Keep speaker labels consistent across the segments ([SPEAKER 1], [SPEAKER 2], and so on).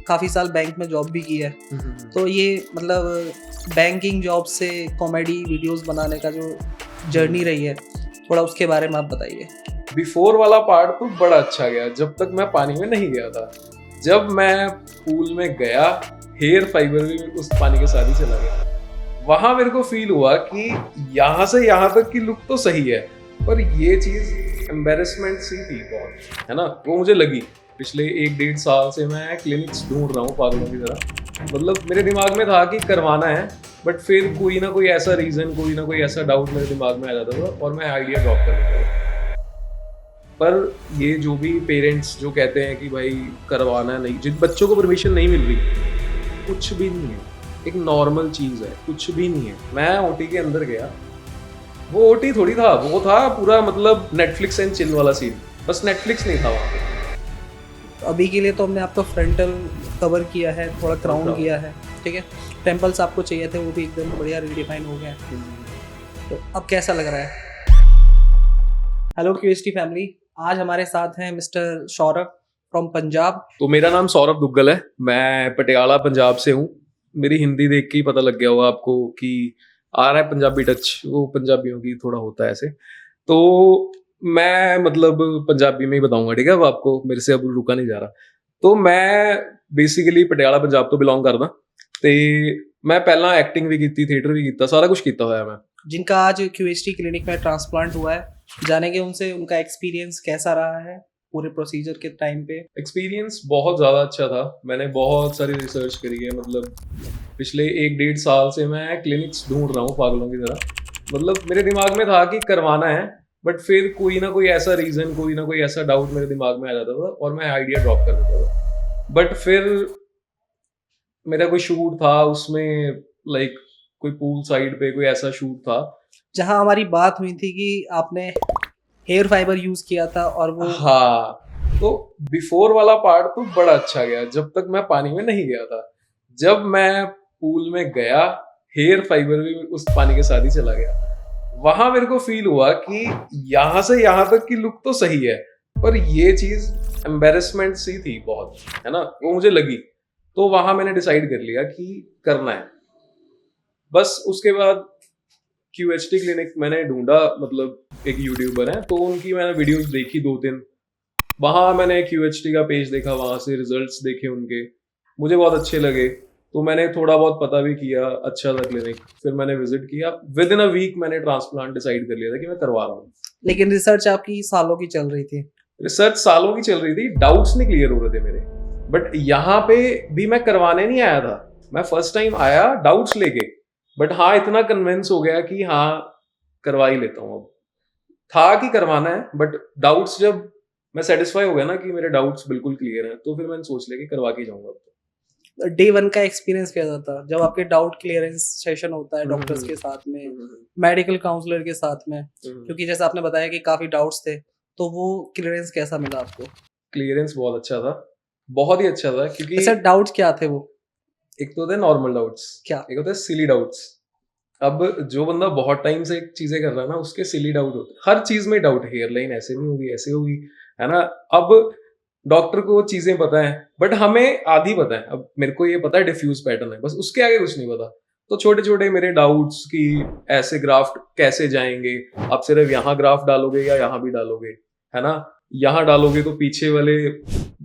[SPEAKER 1] काफ़ी साल बैंक में जॉब भी की है, तो ये मतलब बैंकिंग जॉब से कॉमेडी वीडियोस बनाने का जो जर्नी रही है, थोड़ा उसके बारे में आप बताइए।
[SPEAKER 2] बिफोर वाला पार्ट तो बड़ा अच्छा गया जब तक मैं पानी में नहीं गया था। जब मैं पूल में गया, हेयर फाइबर भी उस पानी के साथ ही चला गया। वहां मेरे को फील हुआ कि यहाँ से यहाँ तक की लुक तो सही है, पर ये चीज एम्बेरसमेंट सी थी बहुत, है ना। वो मुझे लगी। पिछले 1-1.5 साल से मैं क्लिनिक्स ढूंढ रहा हूँ पागलों की तरह। मतलब मेरे दिमाग में था कि करवाना है, बट फिर कोई ना कोई ऐसा रीजन, कोई ना कोई ऐसा डाउट मेरे दिमाग में आ जाता था और मैं आइडिया ड्रॉप कर देता था। पर ये जो भी पेरेंट्स जो कहते हैं कि भाई करवाना नहीं, जिन बच्चों को परमिशन नहीं मिल रही, कुछ भी नहीं है, एक नॉर्मल चीज़ है, कुछ भी नहीं है। मैं ओटी के अंदर गया, वो ओटी थोड़ी था, वो था पूरा मतलब नेटफ्लिक्स एंड चिल वाला सीन, बस नेटफ्लिक्स नहीं था वहाँ पे।
[SPEAKER 1] अभी के लिए तो हमने आपका फ्रंटल कवर किया है, थोड़ा क्राउन किया है, ठीक है। टेम्पल्स आपको चाहिए थे, वो भी एकदम बढ़िया रिडिफाइन हो गए हैं। तो अब कैसा लग रहा है? हेलो क्यूएसटी फैमिली, आज हमारे साथ हैं मिस्टर सौरभ फ्रॉम पंजाब।
[SPEAKER 2] तो मेरा नाम सौरभ दुग्गल है, मैं पटियाला पंजाब से हूँ। मेरी हिंदी देख के ही पता लग गया होगा आपको कि आ रहा है पंजाबी टच, वो पंजाबियों की थोड़ा होता है ऐसे। तो मैं मतलब पंजाबी में ही बताऊंगा, ठीक है। अब आपको मेरे से अब रुका नहीं जा रहा। तो मैं बेसिकली पटियाला पंजाब तो बिलोंग करदा ते मैं पहला एक्टिंग भी की, थिएटर भी किया, सारा कुछ किया होया मैं।
[SPEAKER 1] जिनका आज क्यूएसटी क्लिनिक में ट्रांसप्लांट हुआ है, जानेंगे उनसे उनका एक्सपीरियंस कैसा रहा है पूरे प्रोसीजर के टाइम पे।
[SPEAKER 2] एक्सपीरियंस बहुत ज़्यादा अच्छा था। मैंने बहुत सारी रिसर्च करी है। मतलब पिछले 1-1.5 साल से मैं क्लिनिक्स ढूंढ रहा हूँ पागलों की तरह। मतलब मेरे दिमाग में था कि करवाना है, बट फिर कोई ना कोई ऐसा रीज़न, कोई ना कोई ऐसा डाउट मेरे दिमाग में आ जाता था और मैं आइडिया ड्रॉप कर देता था। बट फिर मेरा कोई शूट था उसमें, लाइक कोई पूल साइड पे कोई ऐसा शूट था
[SPEAKER 1] जहां हमारी बात हुई थी कि आपने हेयर फाइबर यूज किया था और वो
[SPEAKER 2] हाँ। तो बिफोर वाला पार्ट तो बड़ा अच्छा गया जब तक मैं पानी में नहीं गया था। जब मैं पूल में गया, हेयर फाइबर भी उस पानी के साथ ही चला गया। वहां मेरे को फील हुआ कि यहाँ से यहाँ तक की लुक तो सही है, पर ये चीज एम्बेरसमेंट सी थी बहुत, है ना। वो मुझे लगी। तो वहां मैंने डिसाइड कर लिया कि करना है। बस उसके बाद क्यूएचटी क्लिनिक मैंने ढूंढा, मतलब एक यूट्यूबर है तो उनकी मैंने वीडियोस देखी 2-3। वहाँ मैंने क्यूएचटी का पेज देखा, वहाँ से रिजल्ट्स देखे उनके, मुझे बहुत अच्छे लगे। तो मैंने थोड़ा बहुत पता भी किया, अच्छा था क्लिनिक। फिर मैंने विजिट किया, विद इन अ वीक मैंने ट्रांसप्लांट डिसाइड कर लिया था कि मैं करवा रहा हूँ।
[SPEAKER 1] लेकिन रिसर्च आपकी सालों की चल रही थी।
[SPEAKER 2] रिसर्च सालों की चल रही थी, डाउट्स नहीं क्लियर हो रहे थे मेरे। बट यहाँ पे भी मैं करवाने नहीं आया था, मैं फर्स्ट टाइम आया डाउट्स लेके। बट हाँ, इतना कन्विंस हो गया कि हाँ करवा ही लेता हूँ। अब था कि करवाना है, बट डाउट्स जब मैं सेटिस्फाई हो गया ना कि मेरे डाउट्स बिल्कुल क्लियर हैं, तो फिर मैंने सोच लिया कि करवा के जाऊंगा।
[SPEAKER 1] डे 1 का एक्सपीरियंस कैसा था जब आपके डाउट क्लियरेंस सेशन होता है डॉक्टर्स के साथ में, मेडिकल काउंसलर के साथ में? क्योंकि जैसे आपने बताया कि काफी डाउट्स थे, तो वो क्लियरेंस कैसा मिला आपको?
[SPEAKER 2] क्लियरेंस बहुत अच्छा था, बहुत ही अच्छा था। क्योंकि
[SPEAKER 1] ऐसे डाउट्स क्या थे वो?
[SPEAKER 2] एक तो होते हैं नॉर्मल डाउट्स,
[SPEAKER 1] क्या?
[SPEAKER 2] एक होता है सिली डाउट्स। अब जो बंदा बहुत टाइम से चीजें कर रहा है ना, उसके सिली डाउट होते हैं। हर चीज में डाउट है, हेयर लाइन ऐसे नहीं होगी, ऐसे होगी, है ना। अब डॉक्टर को वो चीजें पता है, बट हमें आधी पता है। अब मेरे को ये पता है डिफ्यूज पैटर्न है, बस उसके आगे कुछ नहीं पता। तो छोटे छोटे मेरे डाउट्स कि ऐसे ग्राफ्ट कैसे जाएंगे, आप सिर्फ यहाँ ग्राफ्ट डालोगे या यहाँ भी डालोगे, है ना। यहाँ डालोगे तो पीछे वाले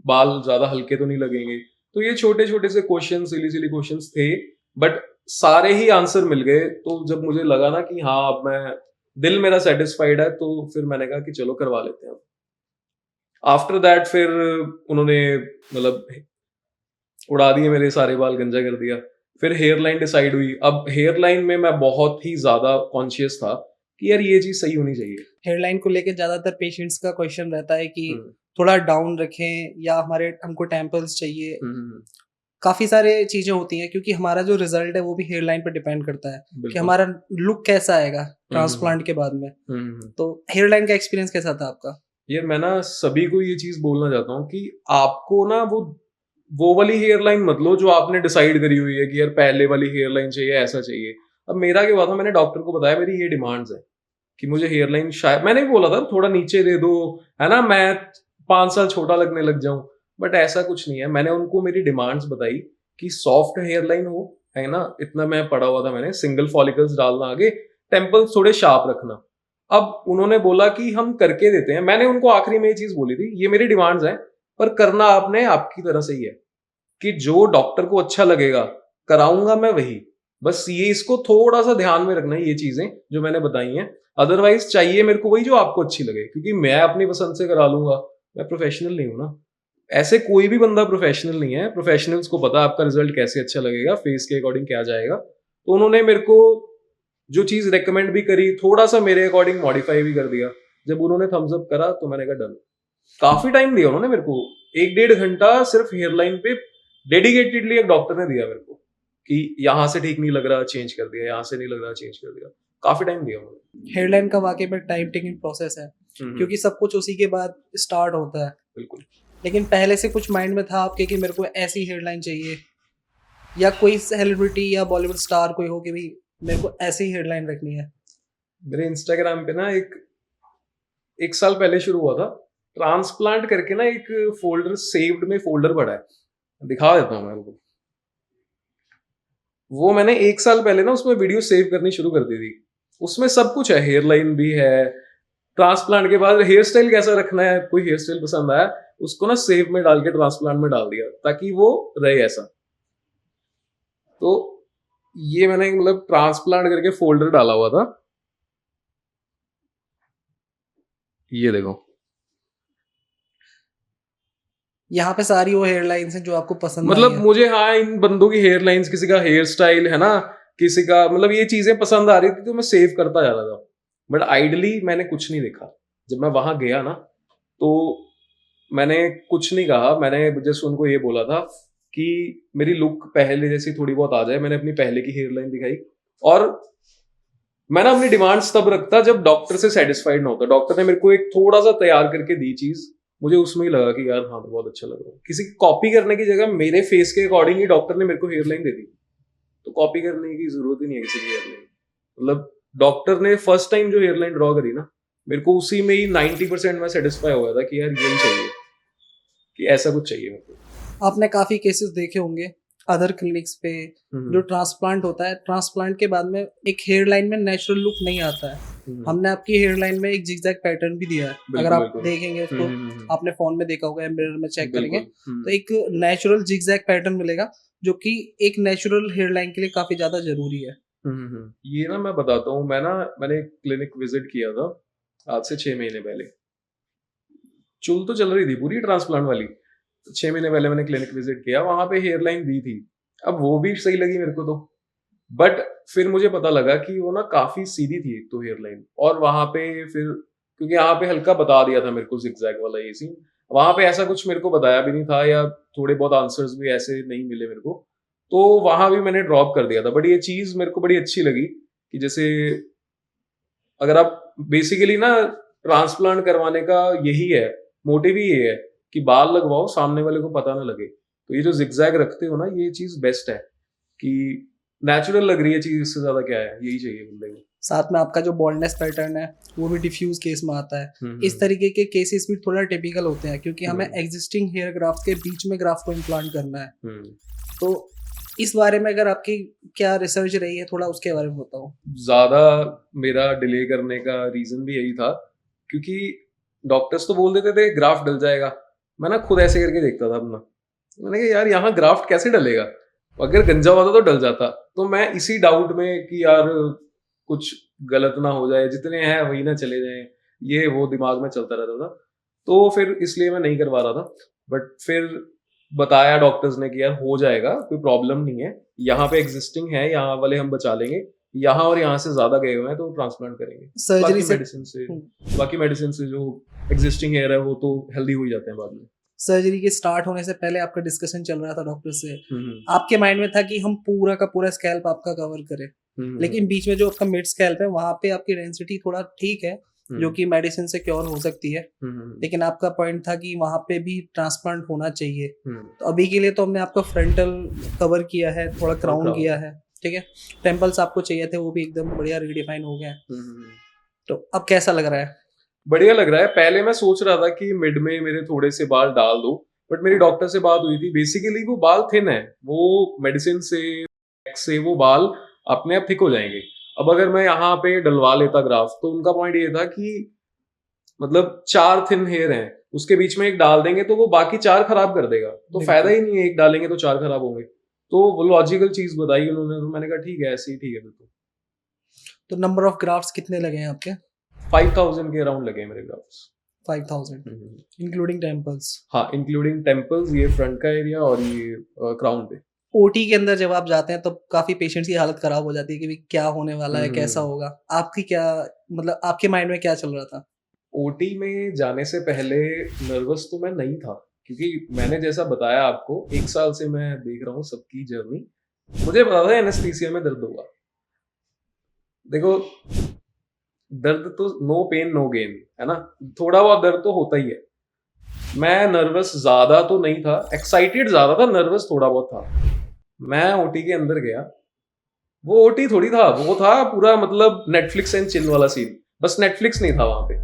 [SPEAKER 2] बाल ज्यादा हल्के तो नहीं लगेंगे। तो ये छोटे छोटे से क्वेश्चन, सिली सिली क्वेश्चंस थे, बट सारे ही आंसर मिल गए। तो जब मुझे लगा ना कि हाँ अब मैं, दिल मेरा सेटिस्फाइड है, तो फिर मैंने कहा कि चलो करवा लेते हैं। आफ्टर दैट फिर उन्होंने मतलब उड़ा दिए मेरे सारे बाल, गंजा कर दिया। फिर हेयर लाइन डिसाइड हुई। अब हेयर लाइन में मैं बहुत ही ज्यादा कॉन्शियस था कि यार ये चीज सही होनी चाहिए।
[SPEAKER 1] हेयर लाइन को लेकर ज्यादातर पेशेंट्स का क्वेश्चन रहता है कि थोड़ा डाउन रखें या हमको टेम्पल्स चाहिए। काफी सारे चीजें होती हैं, क्योंकि हमारा जो रिजल्ट है वो भी हेयर लाइन पर डिपेंड करता है कि हमारा लुक कैसा आएगा ट्रांसप्लांट के बाद में। तो हेयर लाइन का एक्सपीरियंस कैसा था आपका?
[SPEAKER 2] यार मैं ना सभी को ये चीज बोलना चाहता हूँ कि आपको ना वो वाली हेयर लाइन मत लो जो आपने डिसाइड करी हुई है कि यार पहले वाली हेयर लाइन चाहिए, ऐसा चाहिए। अब मेरा क्या हुआ था, मैंने डॉक्टर को बताया मेरी ये डिमांड्स है कि मुझे हेयर लाइन, शायद मैंने भी बोला था थोड़ा नीचे दे दो, है ना, मैं 5 साल छोटा लगने लग जाऊं। बट ऐसा कुछ नहीं है। मैंने उनको मेरी डिमांड्स बताई कि सॉफ्ट हेयर लाइन हो, है ना, इतना मैं पढ़ा हुआ था मैंने, सिंगल फॉलिकल्स डालना आगे, टेम्पल्स थोड़े शार्प रखना। अब उन्होंने बोला कि हम करके देते हैं। मैंने उनको आखिरी में ये चीज बोली थी, ये मेरी डिमांड्स हैं, पर करना आपने आपकी तरह से ही है, कि जो डॉक्टर को अच्छा लगेगा कराऊंगा मैं वही। बस ये इसको थोड़ा सा ध्यान में रखना है, ये चीजें जो मैंने बताई हैं। अदरवाइज चाहिए मेरे को वही जो आपको अच्छी लगे, क्योंकि मैं अपनी पसंद से करा लूंगा, मैं प्रोफेशनल नहीं हूं ना। ऐसे कोई भी बंदा प्रोफेशनल नहीं है। प्रोफेशनल्स को पता आपका रिजल्ट कैसे अच्छा लगेगा, फेस के अकॉर्डिंग क्या जाएगा। तो उन्होंने मेरे को जो चीज रेकमेंड भी करी, थोड़ा सा मेरे अकॉर्डिंग मॉडिफाई भी कर दिया। जब उन्होंने थम्स अप करा तो मैंने कहा डन। काफी टाइम दिया उन्होंने मेरे को, 1-1.5 घंटा सिर्फ हेयरलाइन पे डेडिकेटेडली एक डॉक्टर ने दिया मेरे को, कि यहाँ से ठीक नहीं लग रहा चेंज कर दिया, यहाँ से नहीं लग रहा चेंज कर दिया। काफी टाइम दिया उन्होंने।
[SPEAKER 1] हेयरलाइन का वाकई में टाइम टेकिंग प्रोसेस है, क्योंकि सब कुछ उसी के बाद स्टार्ट होता है।
[SPEAKER 2] बिल्कुल।
[SPEAKER 1] लेकिन पहले से कुछ माइंड में था आपके कि मेरे को ऐसी हेयरलाइन चाहिए, या कोई सेलिब्रिटी या बॉलीवुड स्टार कोई हो कि भाई मेरे को ऐसी हेयरलाइन रखनी है?
[SPEAKER 2] मेरे इंस्टाग्राम पे ना एक साल पहले शुरू हुआ था, ट्रांसप्लांट करके ना एक फोल्डर, सेव्ड में फोल्डर पड़ा है, दिखा देता हूँ मैं आपको। वो मैंने 1 साल पहले ना उसमें वीडियो सेव करनी शुरू कर दी थी। उसमें सब कुछ है, हेयर लाइन भी है, ट्रांसप्लांट के बाद हेयर स्टाइल कैसा रखना है, कोई हेयर स्टाइल पसंद आया उसको ना सेव में डाल के ट्रांसप्लांट में डाल दिया, ताकि वो रहे ऐसा। तो ये मैंने मतलब ट्रांसप्लांट करके फोल्डर डाला हुआ था, ये देखो।
[SPEAKER 1] यहाँ पे सारी वो हेयरलाइंस हैं जो आपको पसंद आई
[SPEAKER 2] मतलब
[SPEAKER 1] हैं।
[SPEAKER 2] मुझे, हाँ, इन बंदों की हेयर लाइंस, किसी का हेयर स्टाइल है ना, किसी का, मतलब ये चीजें पसंद आ रही थी तो मैं सेव करता जा रहा था। बट आइडली मैंने कुछ नहीं देखा। जब मैं वहां गया ना तो मैंने कुछ नहीं कहा, मैंने जस्ट उनको ये बोला था कि मेरी लुक पहले जैसी थोड़ी बहुत आ जाए। मैंने अपनी पहले की हेयर लाइन दिखाई, और मैं ना अपनी डिमांड्स तब रखता जब डॉक्टर से सेटिस्फाइड ना होता। डॉक्टर ने मेरे को एक थोड़ा सा तैयार करके दी चीज, मुझे उसमें ही लगा कि यार हाँ बहुत अच्छा लग रहा है। किसी की कॉपी करने की जगह मेरे फेस के अकॉर्डिंग ही डॉक्टर ने मेरे को हेयर लाइन दे दी, तो कॉपी करने की जरूरत ही नहीं है किसी की हेयर लाइन। मतलब डॉक्टर ने फर्स्ट टाइम जो हेयर लाइन ड्रॉ करी ना, मेरे को उसी में ही 90% मैं सेटिस्फाई हो गया था कि यार यही चाहिए, कि ऐसा कुछ चाहिए मेरे को।
[SPEAKER 1] आपने काफी केसेस देखे होंगे अदर क्लिनिक्स पे, जो ट्रांसप्लांट होता है, ट्रांसप्लांट के बाद में एक हेयर लाइन में नेचुरल लुक नहीं आता है। हमने आपकी हेयर लाइन में एक जिगजैग पैटर्न भी दिया है, अगर आप देखेंगे उसको, आपने फोन में देखा होगा या मिरर में चेक करेंगे तो एक नेचुरल जिगजैग पैटर्न मिलेगा, जो कि एक नेचुरल हेयर लाइन के लिए काफी ज्यादा जरूरी है।
[SPEAKER 2] ये ना मैं बताता हूँ, मैंने एक क्लिनिक विजिट किया था आज से 6 महीने पहले। चुल तो चल रही थी पूरी ट्रांसप्लांट वाली, 6 महीने पहले मैंने क्लिनिक विजिट किया, वहां पे हेयर लाइन दी थी। अब वो भी सही लगी मेरे को तो, बट फिर मुझे पता लगा कि वो ना काफी सीधी थी एक तो हेयर लाइन, और वहां पे फिर क्योंकि यहाँ पे हल्का बता दिया था मेरे को जिगजैग वाला ये सीन, वहां पे ऐसा कुछ मेरे को बताया भी नहीं था, या थोड़े बहुत आंसर्स भी ऐसे नहीं मिले मेरे को, तो वहां भी मैंने ड्रॉप कर दिया था। बट ये चीज मेरे को बड़ी अच्छी लगी कि जैसे अगर आप बेसिकली ना, ट्रांसप्लांट करवाने का यही है, मोटिव ही ये है कि बाल लगवाओ, सामने वाले को पता ना लगे। तो ये जो जिगजैग रखते हो ना, ये चीज बेस्ट है कि नेचुरल लग रही है चीज, इससे ज्यादा क्या है, यही चाहिए बंदे को।
[SPEAKER 1] साथ में आपका जो बॉल्डनेस पैटर्न है वो भी डिफ्यूज केस में आता है। इस तरीके के केसेस भी थोड़ा टिपिकल होते हैं, क्योंकि हमें एग्जिस्टिंग हेयर ग्राफ्ट के बीच में ग्राफ्ट को इम्प्लांट करना है। तो इस बारे में अगर आपकी क्या रिसर्च रही है, थोड़ा उसके बारे में बताओ।
[SPEAKER 2] ज्यादा मेरा डिले करने का रीजन भी यही था, क्योंकि डॉक्टर्स तो बोल देते थे ग्राफ्ट डल जाएगा, मैं ना खुद ऐसे करके देखता था अपना। मैंने कहा यार यहाँ ग्राफ्ट कैसे डलेगा, अगर गंजा होता तो डल जाता। तो मैं इसी डाउट में कि यार कुछ गलत ना हो जाए, जितने हैं वही ना चले जाएं, ये वो दिमाग में चलता रहता था। तो फिर इसलिए मैं नहीं करवा रहा था। बट फिर बताया डॉक्टर्स ने कि यार हो जाएगा, कोई प्रॉब्लम नहीं है, यहाँ पे एग्जिस्टिंग है, यहाँ वाले हम बचा लेंगे, यहाँ और यहाँ से ज्यादा गए हुए हैं तो ट्रांसप्लांट करेंगे।
[SPEAKER 1] सर्जरी से
[SPEAKER 2] बाकी मेडिसिन से जो एग्जिस्टिंग हेयर है वो तो हेल्दी हो ही जाते हैं बाद में।
[SPEAKER 1] सर्जरी के स्टार्ट होने से पहले आपका डिस्कशन चल रहा था डॉक्टर से, आपके माइंड में था कि हम पूरा का पूरा स्कैल्प आपका कवर करें, लेकिन बीच में जो आपका मिड स्कैल्प है वहां पे आपकी डेंसिटी थोड़ा ठीक है, जो कि मेडिसिन से क्योर हो सकती है, लेकिन आपका पॉइंट था कि वहां पे भी ट्रांसप्लांट होना चाहिए। तो अभी के लिए तो हमने आपका फ्रंटल कवर किया है, थोड़ा क्राउन किया है, ठीक है, टेम्पल्स आपको चाहिए थे वो भी एकदम बढ़िया रिडिफाइन हो गए। तो अब कैसा लग रहा है?
[SPEAKER 2] बढ़िया लग रहा है। पहले मैं सोच रहा था कि मिड में मेरे थोड़े से बाल डाल दो, बट मेरी डॉक्टर से बात हुई थी, बेसिकली वो बाल थिन है, वो मेडिसिन से वो बाल अपने आप थिक हो जाएंगे। अब अगर मैं यहाँ पे डलवा लेता ग्राफ, तो उनका पॉइंट ये था कि मतलब 4 थिन हेयर हैं, उसके बीच में एक डाल देंगे तो वो बाकी 4 खराब कर देगा, तो फायदा ही नहीं है, एक डालेंगे तो 4 खराब होंगे। तो वो लॉजिकल चीज बताई उन्होंने, तो मैंने कहा ठीक है, ऐसे ही ठीक है बिल्कुल।
[SPEAKER 1] तो नंबर ऑफ ग्राफ्ट्स कितने लगे हैं आपके?
[SPEAKER 2] 5000 के अराउंड लगे मेरे ग्राफ्स।
[SPEAKER 1] 5000 including temples?
[SPEAKER 2] हाँ, इंक्लूडिंग टेम्पल्स, ये फ्रंट का एरिया और ये क्राउन पे।
[SPEAKER 1] ओटी के अंदर जब आप जाते हैं तो काफी पेशेंट्स की हालत खराब हो जाती है कि भाई क्या होने वाला है, कैसा होगा। आपकी क्या मतलब आपके माइंड में क्या चल रहा था?
[SPEAKER 2] ओटी में जाने से पहले नर्वस तो मैं नहीं था, क्योंकि मैंने जैसा बताया आपको, 1 साल से मैं देख रहा हूँ सबकी जर्नी। मुझे पता था एनेस्थीसिया में दर्द होगा। देखो, दर्द तो नो पेन नो गेन है ना, थोड़ा बहुत दर्द तो होता ही है। मैं नर्वस ज्यादा तो नहीं था, एक्साइटेड ज्यादा था, नर्वस थोड़ा बहुत था। मैं ओटी के अंदर गया, वो ओटी थोड़ी था, वो था पूरा मतलब नेटफ्लिक्स एंड चिल वाला सीन, बस नेटफ्लिक्स नहीं था वहां पे।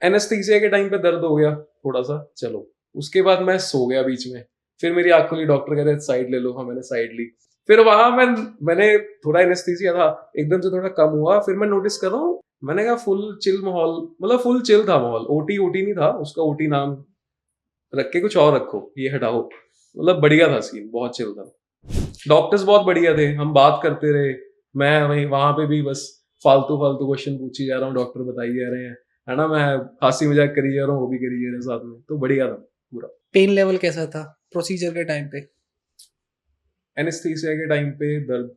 [SPEAKER 2] एनेस्थीसिया के टाइम पे दर्द हो गया थोड़ा सा, चलो, उसके बाद मैं सो गया बीच में। फिर मेरी आंख खुली, डॉक्टर कह रहे साइड ले लो, हाँ मैंने साइड ली। फिर वहां मैंने थोड़ा एनेस्थीसिया था, एकदम से थोड़ा कम हुआ, फिर मैं नोटिस कर रहा हूँ, मैंने कहा फुल चिल माहौल, मतलब फुल चिल था माहौल। ओटी ओटी नहीं था, उसका ओटी नाम रख के कुछ और रखो, ये हटाओ, मतलब बढ़िया था सीन, बहुत चिल था। डॉक्टर्स बहुत बढ़िया थे, हम बात करते रहे, मैं वहीं वहां पे भी बस फालतू फालतू क्वेश्चन पूछी जा रहा हूँ, डॉक्टर बताई जा रहे हैं, है ना, मैं हंसी मजाक करी जा रहा हूँ, वो भी करी जा रहे हैं साथ में, तो बढ़िया था पूरा।
[SPEAKER 1] पेन लेवल कैसा था प्रोसीजर के टाइम पे?
[SPEAKER 2] एनेस्थीसिया के टाइम पे दर्द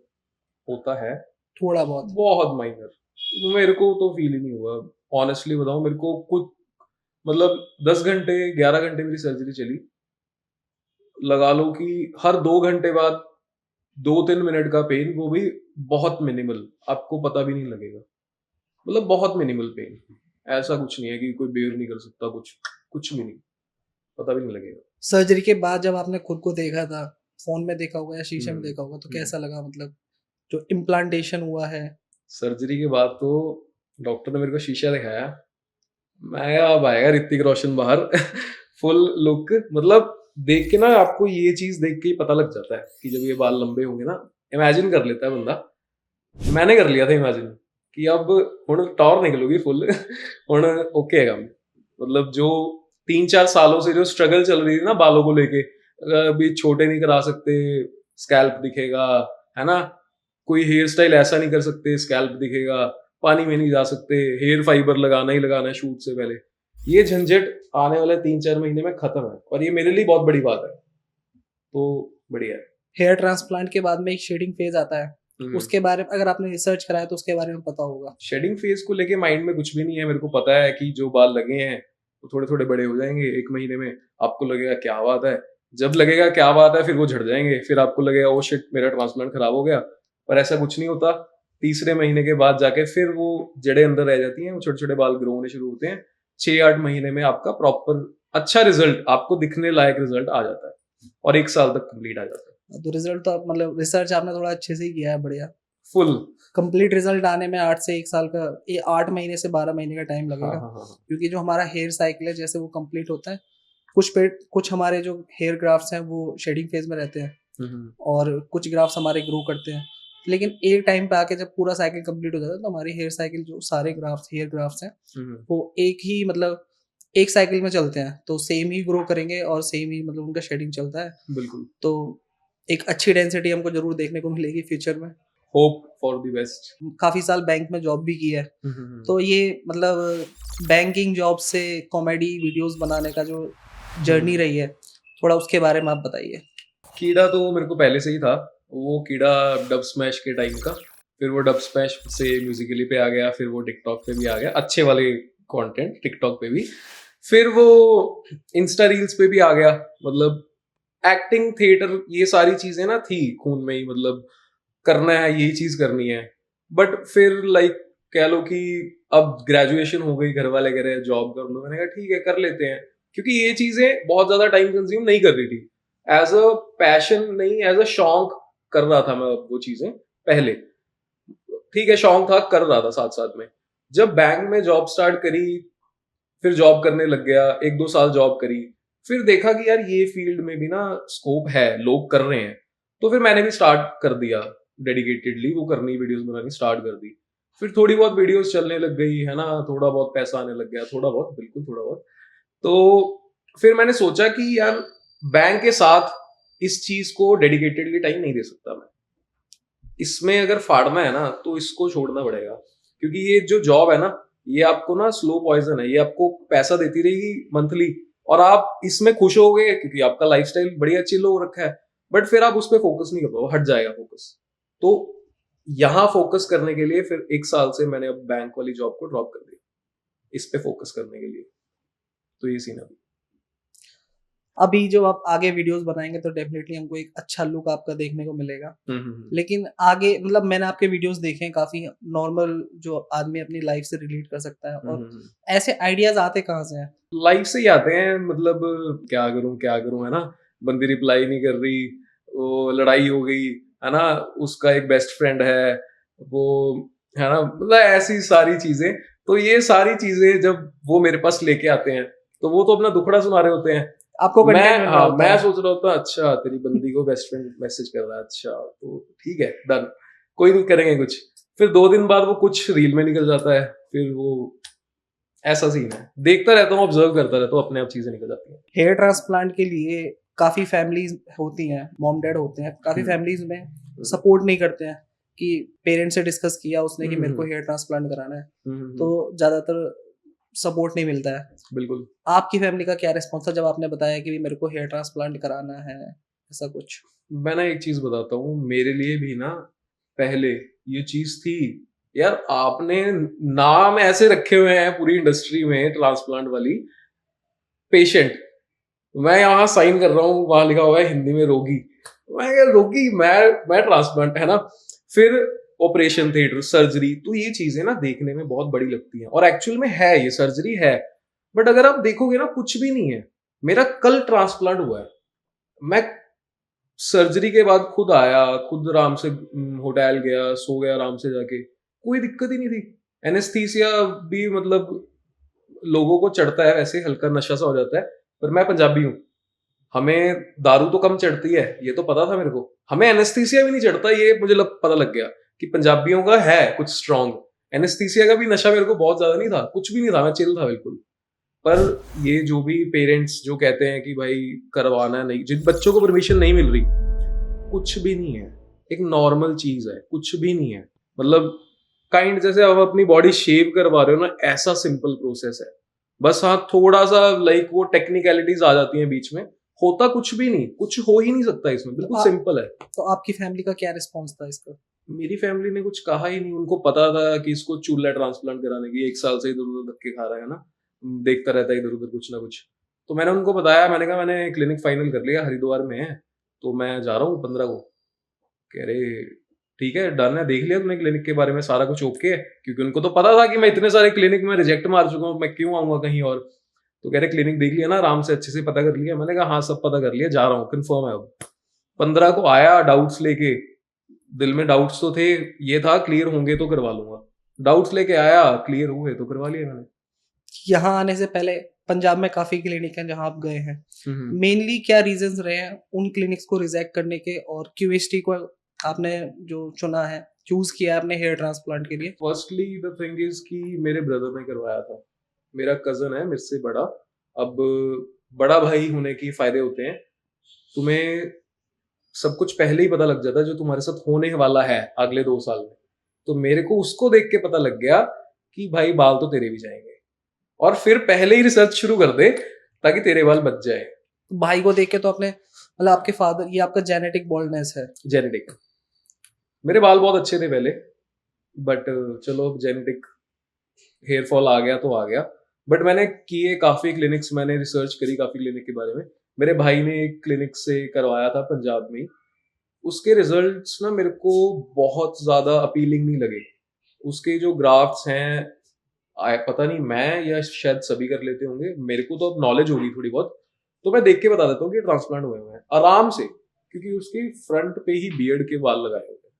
[SPEAKER 2] होता है
[SPEAKER 1] थोड़ा बहुत?
[SPEAKER 2] बहुत माइनर, मेरे को तो फील ही नहीं हुआ, ऑनेस्टली बताऊं, मेरे को कुछ मतलब 10 घंटे 11 घंटे मेरी सर्जरी चली, लगा लो कि हर 2 घंटे बाद 2-3 मिनट का पेन, वो भी बहुत मिनिमल, आपको पता भी नहीं लगेगा, मतलब बहुत मिनिमल पेन, ऐसा कुछ नहीं है कि कोई बेयर नहीं कर सकता, कुछ कुछ भी नहीं, पता भी नहीं लगेगा।
[SPEAKER 1] सर्जरी के बाद जब आपने खुद को देखा था, फोन में देखा होगा या शीशे में देखा होगा, तो कैसा लगा, मतलब जो इम्प्लांटेशन हुआ है?
[SPEAKER 2] सर्जरी के बाद तो डॉक्टर ने मेरे को शीशा दिखाया, मैं अब आएगा ऋतिक रोशन बाहर फुल लुक, मतलब देख के ना आपको ये चीज देख के ही पता लग जाता है कि जब ये बाल लंबे होंगे ना, इमेजिन कर लेता है बंदा। मैंने कर लिया था इमेजिन कि अब हुण टॉर निकलूगी फुल हुण ओके है काम, मतलब जो 3-4 सालों से जो स्ट्रगल चल रही थी ना बालों को लेके, अभी छोटे नहीं करा सकते, स्कैल्प दिखेगा, है ना, कोई हेयर स्टाइल ऐसा नहीं कर सकते स्कैल्प दिखेगा, पानी में नहीं जा सकते, हेयर फाइबर लगाना ही लगाना है शूट से पहले, ये झंझट आने वाले 3-4 महीने में खत्म है, और ये मेरे लिए बहुत बड़ी बात है, तो बढ़िया है।
[SPEAKER 1] हेयर ट्रांसप्लांट के बाद में एक शेडिंग फेज आता है, उसके बारे में अगर आपने रिसर्च कराया तो उसके बारे में पता होगा।
[SPEAKER 2] शेडिंग फेज को लेके माइंड में कुछ भी नहीं है, मेरे को पता है कि जो बाल लगे हैं वो थोड़े थोड़े बड़े हो जाएंगे 1 महीने में, आपको लगेगा क्या बात है, जब लगेगा क्या बात है फिर वो झड़ जाएंगे, फिर आपको लगेगा ओ शिट मेरा ट्रांसप्लांट खराब हो गया, पर ऐसा कुछ नहीं होता। तीसरे महीने के बाद जाके फिर वो जड़ें अंदर रह जाती हैं, वो छोटे छोटे बाल ग्रो होने शुरू होते हैं, 6-8 महीने में आपका प्रॉपर अच्छा रिजल्ट, आपको दिखने लायक रिजल्ट आ जाता है, और 1 साल तक कंप्लीट आ जाता है।
[SPEAKER 1] तो रिजल्ट तो आप मतलब रिसर्च आपने थोड़ा अच्छे से ही किया है, बढ़िया।
[SPEAKER 2] फुल
[SPEAKER 1] कंप्लीट रिजल्ट आने में 8 से 1 साल का, ये 8 महीने से 12 महीने का टाइम लगेगा।
[SPEAKER 2] हाँ।
[SPEAKER 1] क्योंकि जो हमारा हेयर साइकिल है जैसे वो कंप्लीट होता है, कुछ हमारे जो हेयर ग्राफ्ट्स हैं वो शेडिंग फेज में रहते हैं और कुछ ग्राफ्ट्स हमारे ग्रो करते हैं, लेकिन एक टाइम पे आके जब पूरा साइकिल कंप्लीट हो जाता है तो हमारी हेयर साइकिल जो सारे ग्राफ्ट्स हेयर ग्राफ्ट्स हैं वो एक ही मतलब एक साइकिल में चलते हैं, तो सेम ही ग्रो करेंगे और सेम ही मतलब उनका शेडिंग चलता है।
[SPEAKER 2] बिल्कुल,
[SPEAKER 1] तो एक अच्छी डेंसिटी हमको जरूर देखने को मिलेगी फ्यूचर में।
[SPEAKER 2] Hope for the best.
[SPEAKER 1] काफी साल बैंक में जॉब भी की है, तो ये मतलब बैंकिंग जॉब से कॉमेडी वीडियोस बनाने का जो जर्नी रही है, थोड़ा उसके बारे में आप बताइए।
[SPEAKER 2] कीड़ा तो मेरे को पहले से ही था, वो कीड़ा डब स्मैश के टाइम का, फिर वो डब स्मैश से म्यूजिकली पे आ गया, फिर वो टिकटॉक पे भी आ गया, अच्छे वाले कंटेंट टिकटॉक पे भी, फिर वो इंस्टा रील्स पे भी आ गया, मतलब एक्टिंग थिएटर ये सारी चीजें ना थी खून में ही, मतलब करना है यही चीज करनी है। बट फिर लाइक कह लो कि अब ग्रेजुएशन हो गई, घर वाले कह रहे हैं जॉब कर लो, मैंने कहा ठीक है कर लेते हैं, क्योंकि ये चीजें बहुत ज्यादा टाइम कंज्यूम नहीं कर रही थी, एज अ पैशन नहीं, एज अ शौक कर रहा था मैं वो चीजें पहले, ठीक है शौक था, कर रहा था साथ साथ में। जब बैंक में जॉब स्टार्ट करी, फिर जॉब करने लग गया, 1-2 साल जॉब करी, फिर देखा कि यार ये फील्ड में भी ना स्कोप है, लोग कर रहे हैं, तो फिर मैंने भी स्टार्ट कर दिया डेडिकेटेडली वो करनी, वीडियोस बनानी स्टार्ट कर दी। फिर थोड़ी बहुत वीडियोस चलने लग गई है ना, थोड़ा बहुत पैसा आने लग गया, थोड़ा बहुत, बिल्कुल थोड़ा बहुत। तो फिर मैंने सोचा कि यार बैंक के साथ इस चीज को डेडिकेटेडली टाइम नहीं दे सकता मैं, इसमें अगर फाड़ना है ना तो इसको छोड़ना पड़ेगा, क्योंकि ये जो जॉब है ना, ये आपको ना स्लो पॉइजन है, ये आपको पैसा देती रहेगी मंथली, और आप इसमें खुश हो गए क्योंकि आपका लाइफस्टाइल बढ़िया चिल हो रखा है, बट फिर आप उस पर फोकस नहीं कर पाओ, हट जाएगा फोकस। तो यहाँ फोकस करने के लिए फिर 1 साल से मैंने अब बैंक वाली जॉब को ड्रॉप कर दिया, इस पे फोकस करने के लिए। तो ये सीन अभी।
[SPEAKER 1] अभी जो आप आगे वीडियोस बनाएंगे तो डेफिनेटली हमको एक अच्छा लुक आपका देखने को मिलेगा। लेकिन आगे मतलब मैंने आपके वीडियोस देखे हैं, काफी नॉर्मल जो आदमी अपनी लाइफ से रिलेट कर सकता है, और ऐसे आइडियाज आते कहाँ से हैं?
[SPEAKER 2] लाइफ से ही आते हैं, मतलब क्या करूं है ना, बंदी रिप्लाई नहीं कर रही, वो लड़ाई हो गई है ना, उसका एक बेस्ट फ्रेंड है वो, है ना, मतलब ऐसी सारी चीजें। तो ये सारी चीजें जब वो मेरे पास लेके आते हैं तो वो तो अपना दुखड़ा सुना रहे होते हैं,
[SPEAKER 1] आपको
[SPEAKER 2] मैं
[SPEAKER 1] कंटेंट मिल रहा होता
[SPEAKER 2] मैं
[SPEAKER 1] है।
[SPEAKER 2] सोच रहा होता अच्छा तेरी बंदी को बेस्ट फ्रेंड मैसेज कर रहा है, अच्छा तो ठीक है, डन, कोई नहीं करेंगे कुछ। फिर 2 दिन बाद वो कुछ रील में निकल जाता है, फिर वो ऐसा सीन है, देखता रहता हूँ, ऑब्जर्व करता रहता हूँ, अपने आप चीजें निकल जाती हैं।
[SPEAKER 1] हेयर ट्रांसप्लांट के लिए काफी फैमिलीज होती हैं, मॉम डैड होते हैं, काफी फैमिलीज में सपोर्ट नहीं करते हैं कि पेरेंट्स से डिस्कस किया उसने कि मेरे को हेयर ट्रांसप्लांट कराना है, तो ज्यादातर सपोर्ट नहीं मिलता है।
[SPEAKER 2] बिल्कुल।
[SPEAKER 1] आपकी फैमिली का क्या रिस्पॉन्स था जब आपने बताया कि मेरे को हेयर ट्रांसप्लांट कराना है, ऐसा कुछ?
[SPEAKER 2] मैं ना एक चीज बताता हूँ, मेरे लिए भी ना पहले ये चीज थी, यार आपने नाम ऐसे रखे हुए हैं पूरी इंडस्ट्री में ट्रांसप्लांट वाली, पेशेंट, मैं यहाँ साइन कर रहा हूँ, वहां लिखा हुआ है हिंदी में रोगी, मैं यार रोगी, मैं ट्रांसप्लांट, है ना। फिर ऑपरेशन थिएटर, सर्जरी, तो ये चीजें ना देखने में बहुत बड़ी लगती हैं, और एक्चुअल में है, ये सर्जरी है, बट अगर आप देखोगे ना कुछ भी नहीं है। मेरा कल ट्रांसप्लांट हुआ है, मैं सर्जरी के बाद खुद आया, खुद आराम से होटल गया, सो गया आराम से जाके, कोई दिक्कत ही नहीं थी। एनेस्थीसिया भी मतलब लोगों को चढ़ता है, वैसे हल्का नशा सा हो जाता है, पर मैं पंजाबी हूँ, हमें दारू तो कम चढ़ती है, ये तो पता था मेरे को, हमें एनेस्थीसिया भी नहीं चढ़ता, ये मुझे पता लग गया कि पंजाबियों का है कुछ स्ट्रांग। एनेस्थीसिया का भी नशा मेरे को बहुत ज्यादा नहीं था, कुछ भी नहीं था, मैं चिल था बिल्कुल। पर ये जो भी पेरेंट्स जो कहते हैं कि भाई करवाना नहीं, जिन बच्चों को परमिशन नहीं मिल रही, कुछ भी नहीं है, एक नॉर्मल चीज है, कुछ भी नहीं है, मतलब जैसे आप अपनी बॉडी शेव करवा रहे हो ना, ऐसा सिंपल प्रोसेस है। बस हाँ थोड़ा सा वो टेक्निकलिटीज आ जाती हैं बीच में, होता कुछ भी नहीं, कुछ हो ही नहीं सकता इसमें, बिल्कुल सिंपल है।
[SPEAKER 1] तो आपकी फैमिली का क्या रिस्पॉन्स था इसका?
[SPEAKER 2] मेरी फैमिली ने कुछ कहा ही नहीं, उनको पता था कि इसको चूल्हा ट्रांसप्लांट कराने की, 1 साल से इधर उधर धक्के खा रहा है ना, देखता रहता है इधर उधर कुछ ना कुछ। तो मैंने उनको बताया, मैंने कहा मैंने क्लिनिक फाइनल कर लिया, हरिद्वार में है, तो मैं जा रहा हूँ 15 को। कह रहे ठीक है, डन है, देख लिया तुमने क्लिनिक के बारे में सारा कुछ ओके है, क्योंकि उनको तो पता था कि मैं इतने सारे क्लिनिक में रिजेक्ट मार चुका हूँ, मैं क्यों आऊंगा कहीं और। तो कह रहे क्लिनिक देख लिया ना, आराम से अच्छे से पता कर लिया, मैंने कहा हाँ सब पता कर लिया, जा रहा हूँ, कंफर्म है अब। 15 को आया डाउट्स लेके, दिल में डाउट्स तो थे, ये था क्लियर होंगे तो करवा लूंगा, डाउट्स लेके आया, क्लियर हुए तो करवा लिया मैंने।
[SPEAKER 1] यहाँ आने से पहले पंजाब में काफी क्लिनिक हैं जहाँ आप गए हैं, मेनली क्या रीजंस रहे हैं उन क्लिनिक्स को रिजेक्ट करने के, और क्यूएसटी को आपने जो चुना है, चूज किया है अपने हेयर ट्रांसप्लांट के लिए?
[SPEAKER 2] फर्स्टली द थिंग इज कि मेरे ब्रदर ने करवाया था, मेरा कजन है मेरे से बड़ा, अब बड़ा भाई होने के फायदे होते हैं, तुम्हें सब कुछ पहले ही पता लग जाता है जो तुम्हारे साथ होने वाला है अगले 2 साल में। तो मेरे को उसको देख के पता लग गया कि भाई बाल तो तेरे भी जाएंगे, और फिर पहले ही रिसर्च शुरू कर दे ताकि तेरे बाल बच जाए।
[SPEAKER 1] भाई को देख के तो आपने मतलब आपके फादर, ये आपका जेनेटिक बॉल्डनेस है?
[SPEAKER 2] जेनेटिक, मेरे बाल बहुत अच्छे थे पहले, बट चलो जेनेटिक हेयर फॉल आ गया तो आ गया। बट मैंने किए काफी क्लिनिक्स, मैंने रिसर्च करी काफी क्लिनिक के बारे में। मेरे भाई ने एक क्लिनिक से करवाया था पंजाब में, उसके रिजल्ट्स ना मेरे को बहुत ज्यादा अपीलिंग नहीं लगे। उसके जो ग्राफ्ट्स हैं, पता नहीं मैं या शायद सभी कर लेते होंगे, मेरे को तो अब नॉलेज होगी थोड़ी बहुत, तो मैं देख के बता देता हूँ कि ट्रांसप्लांट हुए हुए हैं आराम से, क्योंकि उसके फ्रंट पे ही बियर्ड के बाल लगाए हुए हैं।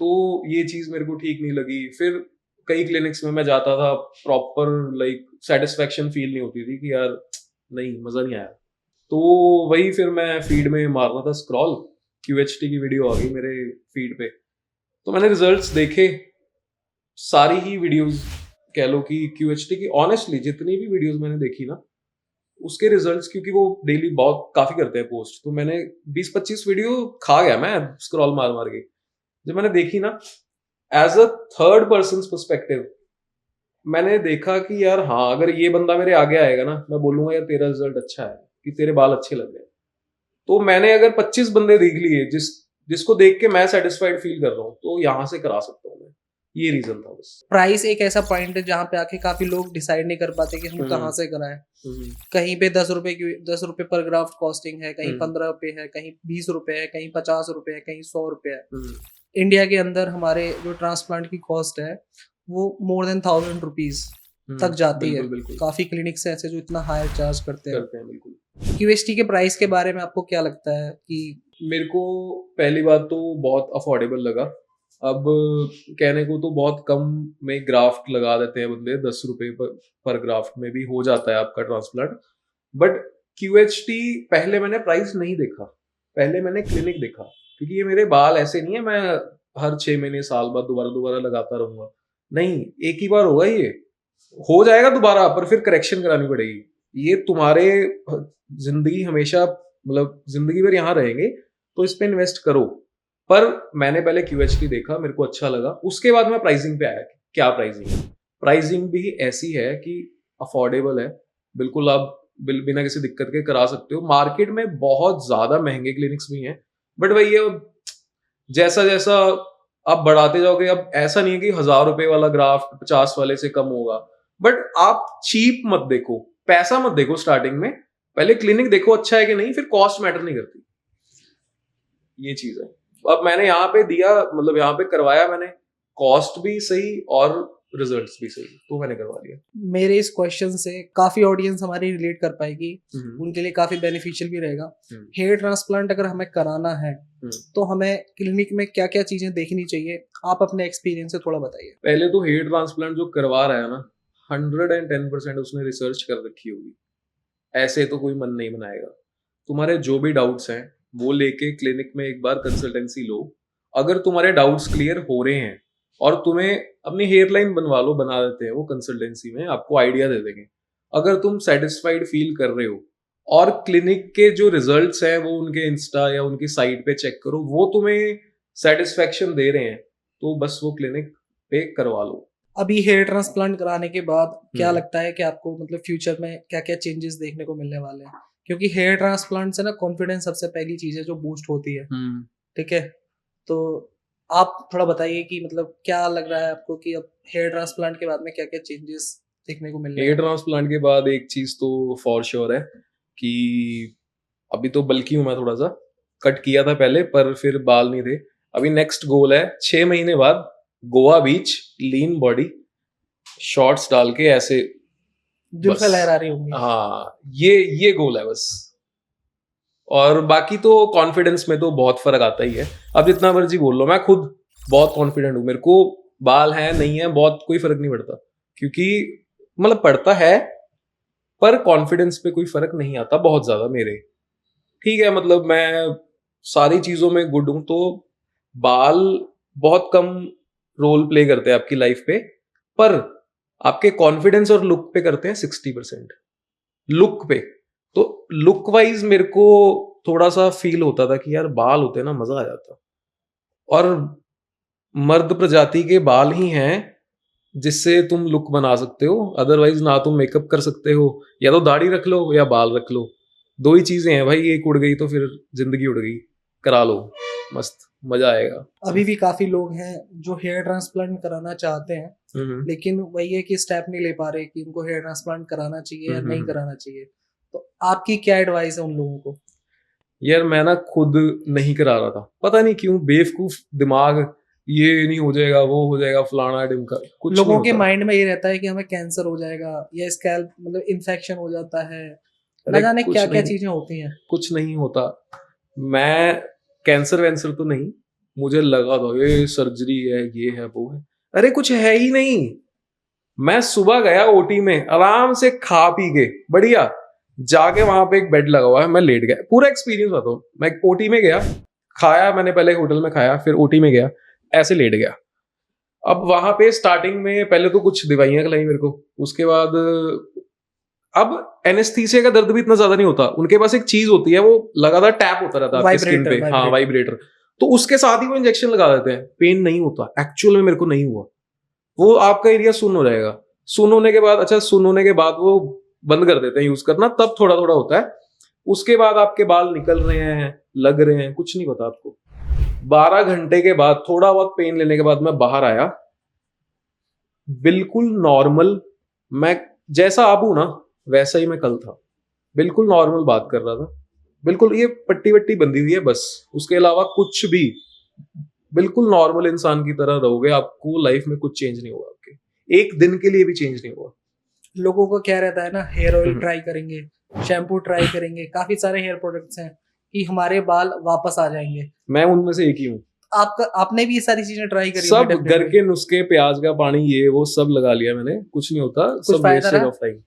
[SPEAKER 2] तो ये चीज मेरे को ठीक नहीं लगी। फिर कई क्लिनिक्स में मैं जाता था, प्रॉपर सेटिस्फेक्शन फील नहीं होती थी कि यार नहीं मजा नहीं आया। तो वही फिर मैं फीड में मार रहा था स्क्रॉल, QHT की वीडियो आ गई मेरे फीड पे, तो मैंने रिजल्ट्स देखे, सारी ही वीडियोस कह लो कि QHT की, ऑनेस्टली जितनी भी वीडियोस मैंने देखी ना उसके रिजल्ट्स, क्योंकि वो डेली बहुत काफी करते हैं पोस्ट, तो मैंने 20-25 वीडियो खा गया मैं स्क्रॉल मार मार के। जब मैंने देखी ना as a third person perspective, मैंने देखा कि यार हाँ अगर ये बंदा मेरे आगे आएगा ना, मैं बोलूंगा यार तेरा रिजल्ट अच्छा है कि तेरे बाल अच्छे लग रहे हैं। तो मैंने अगर 25 बंदे देख लिए जिसको देख के मैं सेटिस्फाइड फील कर रहा हूँ, तो यहाँ से करा सकता हूँ मैं। ये रीजन था बस।
[SPEAKER 1] प्राइस एक ऐसा पॉइंट है जहाँ पे आके काफी लोग डिसाइड नहीं कर पाते कि हम कहाँ से कराएं। कहीं पे 10 रुपए पर ग्राफ्ट कॉस्टिंग है, कहीं 15 रुपए है, कहीं 20 रुपए है, कहीं 50 रुपए है, कहीं 100 रुपए है। इंडिया के अंदर हमारे जो ट्रांसप्लांट की कॉस्ट है वो मोर देन 1000 रुपीज तक जाती है। काफी क्लिनिक्स ऐसे जो इतना हायर चार्ज करते हैं।
[SPEAKER 2] बिल्कुल।
[SPEAKER 1] QHT के प्राइस के बारे में आपको क्या लगता है? कि
[SPEAKER 2] मेरे को पहली बात तो बहुत अफोर्डेबल लगा। अब कहने को तो बहुत कम में ग्राफ्ट लगा देते हैं बंदे, 10 रुपए पर ग्राफ्ट में भी हो जाता है आपका ट्रांसप्लांट। बट QHT पहले मैंने प्राइस नहीं देखा, पहले मैंने क्लिनिक देखा, क्योंकि ये मेरे बाल ऐसे नहीं है मैं हर 6 महीने साल बाद दोबारा लगाता रहूंगा, नहीं, एक ही बार होगा, ये हो जाएगा दोबारा पर फिर करेक्शन करानी पड़ेगी। ये तुम्हारे जिंदगी हमेशा, मतलब जिंदगी भर यहाँ रहेंगे, तो इस पे इन्वेस्ट करो। पर मैंने पहले QHT देखा, मेरे को अच्छा लगा, उसके बाद मैं प्राइसिंग पे आया। क्या प्राइसिंग है? प्राइसिंग भी ऐसी है कि अफोर्डेबल है, बिल्कुल आप बिना किसी दिक्कत के करा सकते हो। मार्केट में बहुत ज्यादा महंगे क्लिनिक्स भी हैं, बट वही है, जैसा जैसा आप बढ़ाते जाओगे, अब ऐसा नहीं है कि 1000 रुपए वाला ग्राफ्ट 50 वाले से कम होगा, बट आप चीप मत देखो, पैसा मत देखो स्टार्टिंग में, पहले क्लिनिक देखो अच्छा है कि नहीं, फिर कॉस्ट मैटर नहीं करती। ये चीज है। अब मैंने यहाँ पे दिया, मतलब यहाँ पे करवाया मैंने, कॉस्ट भी सही और रिजल्ट्स भी सही, तो मैंने करवा लिया।
[SPEAKER 1] मेरे इस क्वेश्चन से काफी ऑडियंस हमारी रिलेट कर पाएगी, उनके लिए काफी बेनिफिशियल भी रहेगा। हेयर ट्रांसप्लांट अगर हमें कराना है तो हमें क्लिनिक में क्या क्या चीजें देखनी चाहिए, आप अपने एक्सपीरियंस से थोड़ा बताइए।
[SPEAKER 2] पहले तो हेयर ट्रांसप्लांट जो करवा रहा है ना, 110% उसने रिसर्च कर रखी होगी, ऐसे तो कोई मन नहीं बनाएगा। तुम्हारे जो भी डाउट्स हैं वो लेके क्लिनिक में एक बार कंसल्टेंसी लो। अगर तुम्हारे डाउट्स क्लियर हो रहे हैं और तुम्हें अपनी हेयर लाइन बनवा लो, बना देते हैं वो कंसल्टेंसी में, आपको आइडिया दे देंगे। अगर तुम सेटिस्फाइड फील कर रहे हो और क्लिनिक के जो रिजल्ट्स हैं वो उनके इंस्टा या उनकी साइट पे चेक करो, वो तुम्हें सेटिस्फेक्शन दे रहे हैं, तो बस वो क्लिनिक पे करवा लो।
[SPEAKER 1] अभी हेयर ट्रांसप्लांट कराने के बाद क्या लगता है कि आपको मतलब फ्यूचर में क्या क्या चेंजेस देखने को मिलने वाले हैं? क्योंकि हेयर ट्रांसप्लांट से ना कॉन्फिडेंस सबसे पहली चीज है जो बूस्ट होती है। ठीक है, तो आप थोड़ा बताइए कि मतलब क्या लग रहा है आपको कि अब हेयर ट्रांसप्लांट के बाद में क्या क्या चेंजेस देखने को मिल रहे हैं?
[SPEAKER 2] हेयर ट्रांसप्लांट के बाद एक चीज तो फॉर श्योर है कि अभी तो बल्कि हूं मैं, थोड़ा सा कट किया था पहले पर फिर बाल नहीं थे। अभी नेक्स्ट गोल है 6 महीने बाद गोवा बीच, लीन बॉडी, शॉर्ट्स डाल के ऐसे
[SPEAKER 1] जुल्फे लहरा रही होंगी।
[SPEAKER 2] हाँ, ये गोल है बस। और बाकी तो कॉन्फिडेंस में तो बहुत फर्क आता ही है। अब जितना मर्जी बोल लो, मैं खुद बहुत कॉन्फिडेंट हूँ, मेरे को बाल है नहीं है बहुत कोई फर्क नहीं पड़ता, क्योंकि मतलब पड़ता है पर कॉन्फिडेंस पे कोई फर्क नहीं आता बहुत ज्यादा मेरे। ठीक है, मतलब मैं सारी चीजों में गुड हूं, तो बाल बहुत कम रोल प्ले करते हैं आपकी लाइफ पे, पर आपके कॉन्फिडेंस और लुक पे करते हैं 60%। लुक पे तो लुक वाइज मेरे को थोड़ा सा फील होता था कि यार बाल होते ना मजा आ जाता, और मर्द प्रजाति के बाल ही हैं जिससे तुम लुक बना सकते हो, अदरवाइज ना तुम मेकअप कर सकते हो, या तो दाढ़ी रख लो या बाल रख लो, दो ही चीजें हैं भाई, एक उड़ गई तो फिर जिंदगी उड़ गई, करा लो, मस्त मजा आएगा।
[SPEAKER 1] अभी भी काफी लोग हैं जो हेयर ट्रांसप्लांट कराना चाहते हैं, लेकिन वही है कि स्टेप नहीं ले पा रहे कि उनको हेयर ट्रांसप्लांट कराना चाहिए या नहीं कराना चाहिए। तो आपकी क्या एडवाइस है उन लोगों को?
[SPEAKER 2] यार मैं ना खुद नहीं करा रहा था, पता नहीं क्यों, बेवकूफ दिमाग, ये नहीं हो जाएगा वो हो जाएगा फलाना ढिमका, कुछ
[SPEAKER 1] लोगों के माइंड में ये रहता है कि हमें कैंसर हो जाएगा या स्कैल्प मतलब इन्फेक्शन हो जाता है, ना जाने क्या क्या चीजें होती हैं।
[SPEAKER 2] कुछ नहीं होता। मैं कैंसर वैंसर तो नहीं, मुझे लगा था ये सर्जरी है ये है वो है, अरे कुछ है ही नहीं। मैं सुबह गया OT में आराम से खा पी के बढ़िया, जाके वहां पे एक बेड लगा हुआ है, मैं लेट गया, पूरा एक्सपीरियंस बताऊँ, मैं ओटी में गया, खाया मैंने पहले होटल में खाया, फिर ओटी में गया, ऐसे लेट गया। अब वहां पे स्टार्टिंग में पहले तो कुछ दवाइयां खिलाई मेरे को, उसके बाद अब एनेस्थीसिया का दर्द भी इतना ज्यादा नहीं होता, उनके पास एक चीज होती है, वो लगातार टैप होता रहता है आपके स्किन पे, हाँ वाइब्रेटर, तो उसके साथ ही वो इंजेक्शन लगा देते हैं, पेन नहीं होता। एक्चुअल में मेरे को नहीं हुआ, वो आपका एरिया सुन हो जाएगा, सुन होने के बाद, अच्छा सुन होने के बाद वो बंद कर देते हैं यूज करना, तब थोड़ा थोड़ा होता है, उसके बाद आपके बाल निकल रहे हैं, लग रहे हैं, कुछ नहीं पता आपको। 12 घंटे के बाद थोड़ा बहुत पेन लेने के बाद मैं बाहर आया, बिल्कुल नॉर्मल, मैं जैसा आप हूं ना वैसा ही मैं कल था, बिल्कुल नॉर्मल बात कर रहा था, बिल्कुल ये पट्टी वट्टी बंधी हुई है बस, उसके अलावा कुछ भी, बिल्कुल नॉर्मल इंसान की तरह रहोगे, आपको लाइफ में कुछ चेंज नहीं होगा, आपके एक दिन के लिए भी चेंज नहीं होगा।
[SPEAKER 1] लोगों को क्या रहता है ना, हेयर ऑयल ट्राई करेंगे, शैम्पू ट्राई करेंगे, काफी सारे हेयर प्रोडक्ट्स हैं कि हमारे बाल वापस आ जाएंगे।
[SPEAKER 2] मैं उनमें से एक ही हूँ।
[SPEAKER 1] आपने भी ये सारी चीजें ट्राई करी?
[SPEAKER 2] सब घर के नुस्खे, प्याज का पानी, ये वो सब लगा लिया मैंने, कुछ नहीं होता, सब वेस्टेज ऑफ टाइम,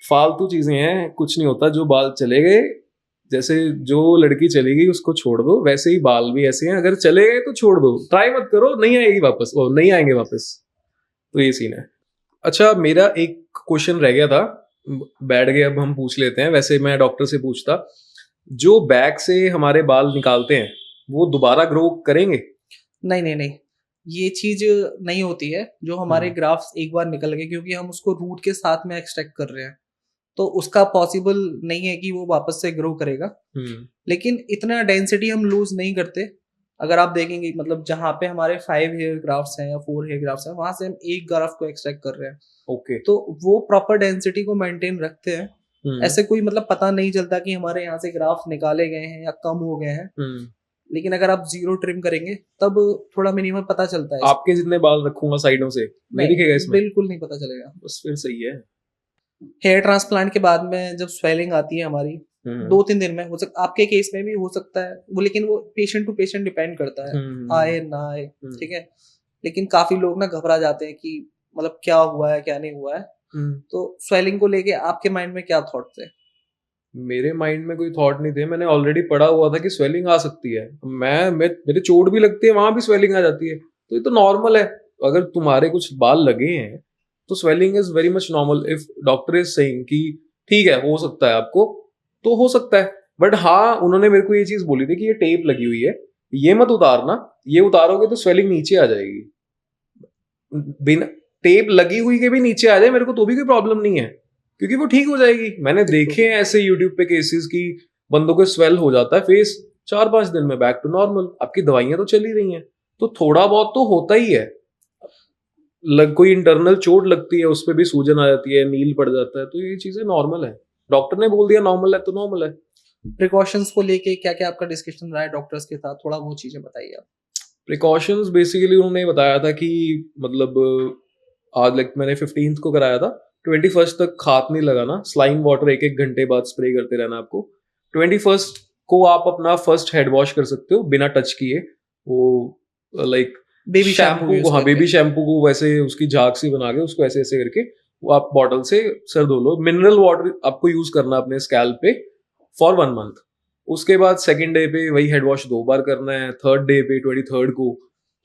[SPEAKER 2] फालतू चीजें हैं, कुछ नहीं होता। जो बाल चले गए, जैसे जो लड़की चली गई उसको छोड़ दो, वैसे ही बाल भी ऐसे हैं, अगर चले गए तो छोड़ दो, ट्राई मत करो, नहीं आएगी वापस, वो नहीं आएंगे वापस, तो ये सीन है। अच्छा, मेरा एक क्वेश्चन रह गया था, बैठ गए, अब हम पूछ लेते हैं। वैसे मैं डॉक्टर से पूछता, जो बैक से हमारे बाल निकालते हैं वो दोबारा ग्रो करेंगे?
[SPEAKER 1] नहीं, ये चीज नहीं होती है। जो हमारे ग्राफ्स एक बार निकल गए, क्योंकि हम उसको रूट के साथ में एक्सट्रैक्ट कर रहे हैं, तो उसका पॉसिबल नहीं है कि वो वापस से ग्रो करेगा। लेकिन इतना डेंसिटी हम लूज नहीं करते। अगर आप देखेंगे, मतलब जहाँ पे हमारे 5 हेयर ग्राफ्ट्स हैं या 4 हेयर ग्राफ्ट्स हैं, वहां से हम एक ग्राफ्ट को एक्सट्रैक्ट कर रहे हैं।
[SPEAKER 2] ओके।
[SPEAKER 1] तो वो प्रॉपर डेंसिटी को मेंटेन रखते हैं। ऐसे कोई मतलब पता नहीं चलता कि हमारे यहाँ से ग्राफ्ट निकाले गए हैं या कम हो गए हैं। लेकिन अगर आप 0 ट्रिम करेंगे तब थोड़ा मिनिमम पता चलता है।
[SPEAKER 2] आपके जितने बाल रखूंगा साइडों से, नहीं दिखेगा इसमें?
[SPEAKER 1] बिल्कुल नहीं पता चलेगा।
[SPEAKER 2] बस फिर सही है।
[SPEAKER 1] हेयर ट्रांसप्लांट के बाद में जब स्वेलिंग आती है हमारी, 2-3 दिन में हो सकता, आपके केस में भी हो सकता है वो, लेकिन वो पेशेंट टू पेशेंट डिपेंड करता है, आए ना आए, ठीक है। लेकिन काफी लोग ना घबरा जाते हैं कि मतलब क्या हुआ है क्या नहीं हुआ है। तो स्वेलिंग को लेके आपके माइंड में क्या थॉट थे?
[SPEAKER 2] मेरे माइंड में कोई थॉट नहीं थे, मैंने ऑलरेडी पढ़ा हुआ था कि स्वेलिंग आ सकती है, मेरे चोट भी लगती है, वहां भी स्वेलिंग आ जाती है, तो ये तो नॉर्मल है। अगर तुम्हारे कुछ बाल लगे हैं तो swelling is very much normal. If doctor is saying कि ठीक है हो सकता है आपको, तो हो सकता है। बट हाँ, उन्होंने मेरे को ये चीज बोली थी कि ये टेप लगी हुई है, ये मत उतारना, ये उतारोगे तो स्वेलिंग नीचे आ जाएगी। बिना टेप लगी हुई के भी नीचे आ जाए मेरे को तो भी कोई प्रॉब्लम नहीं है, क्योंकि वो ठीक हो जाएगी। मैंने देखे हैं ऐसे यूट्यूब पे केसेस की बंदों को स्वेल हो जाता है फेस, 4-5 दिन में बैक टू नॉर्मल। आपकी दवाइयां तो चल ही रही हैं, तो थोड़ा बहुत तो होता ही है। कोई इंटरनल चोट लगती है उस पर भी सूजन आ जाती है, नील पड़ जाता है, तो ये चीजें नॉर्मल है। डॉक्टर ने बोल दिया नॉर्मल है तो नॉर्मल है।
[SPEAKER 1] प्रिकॉशंस को लेके क्या क्या आपका डिस्कशन रहा है डॉक्टर्स के साथ, थोड़ा वो चीजें बताइए आप।
[SPEAKER 2] प्रिकॉशंस बेसिकली उन्होंने बताया था कि मतलब आज लाइक मैंने 15th को कराया था, 21st तक हाथ नहीं लगाना, स्लाइन वाटर 1-1 घंटे बाद स्प्रे करते रहना आपको। 21st को आप अपना फर्स्ट हेड वॉश कर सकते हो बिना टच किए, वो लाइक
[SPEAKER 1] बेबी शैम्पू को,
[SPEAKER 2] हाँ बेबी शैम्पू को वैसे उसकी झाग सी बना के उसको ऐसे ऐसे करके वो आप बॉटल से सर धो लो। मिनरल वाटर आपको यूज करना अपने स्कैल्प पे फॉर 1 मंथ। उसके बाद सेकंड डे पे वही हेड वॉश 2 बार करना है। थर्ड डे पे 23rd को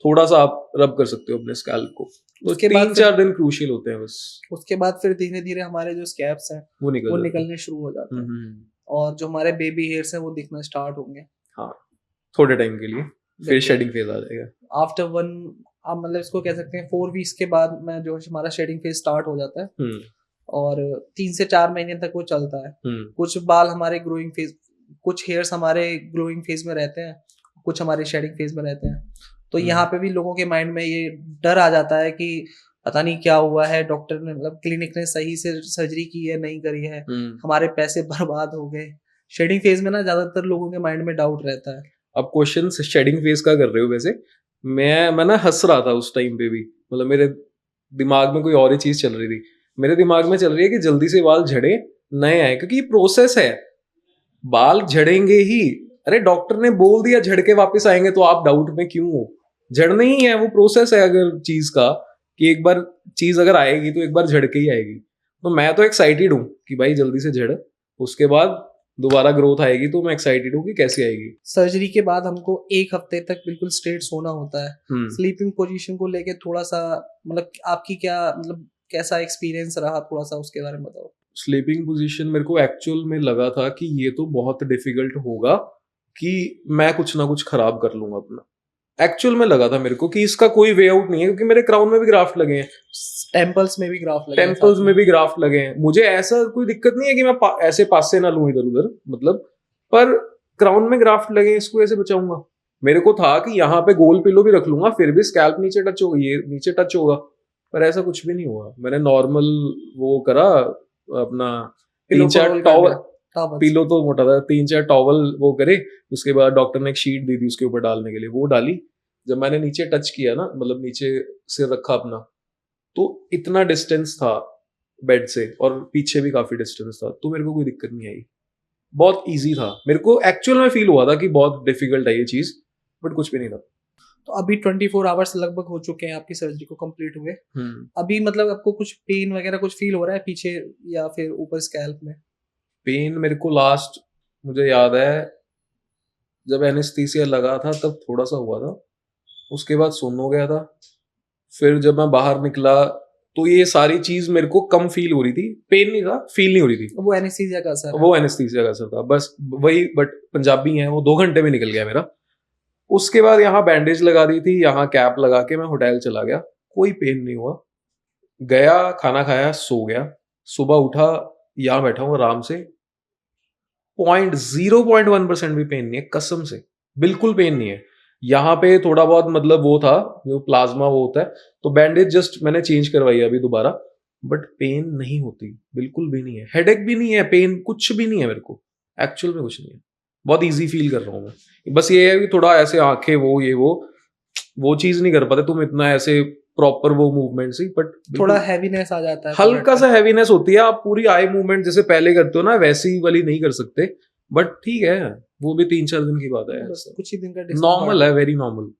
[SPEAKER 2] थोड़ा सा आप रब कर सकते हो अपने स्कैल्प को। उसके 3-4 दिन क्रूशियल होते हैं बस।
[SPEAKER 1] उसके बाद फिर धीरे धीरे हमारे जो स्कैब्स हैं वो निकलने शुरू हो जाते हैं, और जो हमारे बेबी हेयर्स हैं वो दिखना स्टार्ट होंगे।
[SPEAKER 2] हाँ, थोड़े टाइम के लिए, फिर शेडिंग फेज आ जाएगा।
[SPEAKER 1] आफ्टर 1, आप मतलब इसको कह सकते हैं 4 वीक्स के बाद में जो हमारा शेडिंग फेज स्टार्ट हो जाता है, और 3 से 4 महीने तक वो चलता है। कुछ बाल हमारे ग्रोइंग फेज, कुछ हेयर्स हमारे ग्रोइंग फेज में रहते हैं, कुछ हमारे शेडिंग फेज में रहते हैं। तो यहाँ पे भी लोगों के माइंड में ये डर आ जाता है कि पता नहीं क्या हुआ है, डॉक्टर ने मतलब क्लिनिक ने सही से सर्जरी की है नहीं करी है, हमारे पैसे बर्बाद हो गए। शेडिंग फेज में ना ज्यादातर लोगों के माइंड में डाउट रहता है।
[SPEAKER 2] अब क्वेश्चन शेडिंग फेज का कर रहे हो, वैसे मैं ना हंस रहा था उस टाइम पे भी, मतलब मेरे दिमाग में कोई और ही चीज चल रही थी। मेरे दिमाग में चल रही है कि जल्दी से बाल झड़े, नए आए, क्योंकि प्रोसेस है, बाल झड़ेंगे ही। अरे डॉक्टर ने बोल दिया झड़ के वापस आएंगे, तो आप डाउट में क्यों हो? झड़ने ही है, वो प्रोसेस है अगर चीज का, कि एक बार चीज अगर आएगी तो एक बार झड़ के ही आएगी। तो मैं तो एक्साइटेड हूँ कि भाई जल्दी से झड़, उसके बाद दोबारा ग्रोथ आएगी तो मैं एक्साइटेड हूँ कि कैसे आएगी।
[SPEAKER 1] सर्जरी के बाद हमको 1 हफ्ते तक बिल्कुल स्ट्रेट सोना होता है। स्लीपिंग पोजीशन को लेके थोड़ा सा मतलब आपकी क्या मतलब कैसा एक्सपीरियंस रहा, थोड़ा सा उसके बारे में बताओ।
[SPEAKER 2] स्लीपिंग पोजीशन मेरे को एक्चुअल में लगा था कि ये तो बहुत डिफिकल्ट होगा, कि मैं कुछ ना कुछ खराब कर लूंगा अपना। एक्चुअल में लगा था मेरे को कि इसका कोई वे आउट नहीं है, क्योंकि मेरे क्राउन में भी ग्राफ्ट लगे हैं,
[SPEAKER 1] टेम्पल्स में भी ग्राफ्ट लगे हैं,
[SPEAKER 2] टेम्पल्स में भी ग्राफ्ट लगे हैं। मुझे ऐसा कोई दिक्कत नहीं है कि मैं ऐसे पास से ना लूं इधर उधर, मतलब, पर क्राउन में ग्राफ्ट लगे हैं, इसको ऐसे बचाऊंगा। मेरे को था कि यहाँ पे गोल पिलो भी रख लूंगा, फिर भी स्कैल्प नीचे टच होगा, ये नीचे टच होगा, पर ऐसा कुछ भी नहीं हुआ। मैंने नॉर्मल वो करा अपना 3-4 टॉवल, पिलो तो मोटा था, 3-4 टॉवल वो करे, उसके बाद डॉक्टर ने एक शीट दी थी उसके ऊपर डालने के लिए, वो डाली। जब मैंने नीचे टच किया ना, मतलब नीचे सिर रखा अपना, तो इतना डिस्टेंस था बेड से और पीछे भी काफी डिस्टेंस था, तो मेरे को कोई दिक्कत नहीं आई, बहुत इजी था। मेरे को एक्चुअल में फील हुआ था कि बहुत डिफिकल्ट है ये चीज, बट कुछ भी नहीं था।
[SPEAKER 1] तो अभी 24 आवर्स लगभग हो चुके हैं आपकी सर्जरी को कंप्लीट हुए। अभी मतलब आपको कुछ पेन वगैरह कुछ फील हो रहा है पीछे या फिर ऊपर स्कैल्प में?
[SPEAKER 2] पेन मेरे को लास्ट मुझे याद है जब एनेस्थीसिया लगा था तब थोड़ा सा हुआ था, उसके बाद सुन्न हो गया था। फिर जब मैं बाहर निकला तो ये सारी चीज मेरे को कम फील हो रही थी, पेन नहीं था, फील नहीं हो रही थी।
[SPEAKER 1] वो एनेस्थीसिया का असर है।
[SPEAKER 2] वो एनेस्थीसिया का असर था बस, वही। बट पंजाबी है वो, 2 घंटे में निकल गया मेरा। उसके बाद यहाँ बैंडेज लगा दी थी, यहाँ कैप लगा के मैं होटल चला गया, कोई पेन नहीं हुआ। गया, खाना खाया, सो गया, सुबह उठा, यहाँ बैठा हूँ आराम से, 0.1% भी पेन नहीं है, कसम से बिल्कुल पेन नहीं है। यहाँ पे थोड़ा बहुत मतलब वो था, जो प्लाज्मा वो होता है, तो बैंडेज जस्ट मैंने चेंज करवाई अभी दोबारा, बट पेन नहीं होती, बिल्कुल भी नहीं है। हेडेक भी नहीं है, पेन कुछ भी नहीं है मेरे को, एक्चुअल में कुछ नहीं है। बहुत इजी फील कर रहा हूँ मैं। बस ये है कि थोड़ा ऐसे आंखें वो चीज नहीं कर पाते तुम इतना ऐसे प्रॉपर वो मूवमेंट सी, बट
[SPEAKER 1] थोड़ा हैवीनेस आ जाता है,
[SPEAKER 2] हल्का सा हैवीनेस होती है। आप पूरी आई मूवमेंट जैसे पहले करते हो ना, वैसी वाली नहीं कर सकते, बट ठीक है, वो भी 3-4 दिन की बात है,
[SPEAKER 1] कुछ ही दिन का
[SPEAKER 2] नॉर्मल है, वेरी नॉर्मल।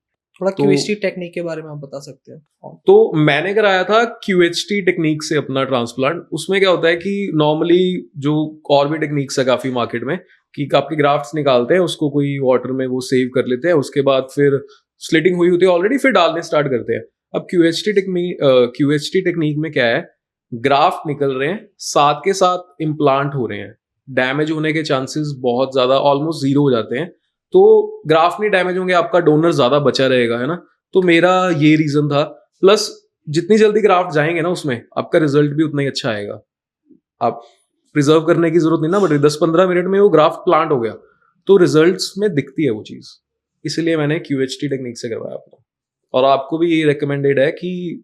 [SPEAKER 1] थोड़ा QHT टेक्निक के बारे में आप बता सकते हैं?
[SPEAKER 2] तो मैंने कराया था QHT टेक्निक से अपना ट्रांसप्लांट। उसमें क्या होता है कि नॉर्मली जो और भी टेक्निक्स है काफी मार्केट में, कि आपके ग्राफ्ट्स निकालते हैं, उसको कोई वाटर में वो सेव कर लेते हैं, उसके बाद फिर स्लिटिंग हुई होती है ऑलरेडी, फिर डालने स्टार्ट करते हैं। अब QHT टेक्निक में क्या है, ग्राफ्ट निकल रहे हैं, साथ के साथ इम्प्लांट हो रहे हैं, डैमेज होने के चांसेस बहुत ज्यादा, ऑलमोस्ट 0 हो जाते हैं। तो ग्राफ्ट नहीं डैमेज होंगे, आपका डोनर ज्यादा बचा रहेगा, है ना। तो मेरा ये रीजन था, प्लस जितनी जल्दी ग्राफ्ट जाएंगे ना उसमें आपका रिजल्ट भी उतना ही अच्छा आएगा। आप प्रिजर्व करने की जरूरत नहीं ना, बट 10-15 मिनट में वो ग्राफ्ट प्लांट हो गया तो रिजल्ट्स में दिखती है वो चीज। इसलिए मैंने QHT टेक्निक से करवाया अपना। और आपको भी ये रिकमेंडेड है कि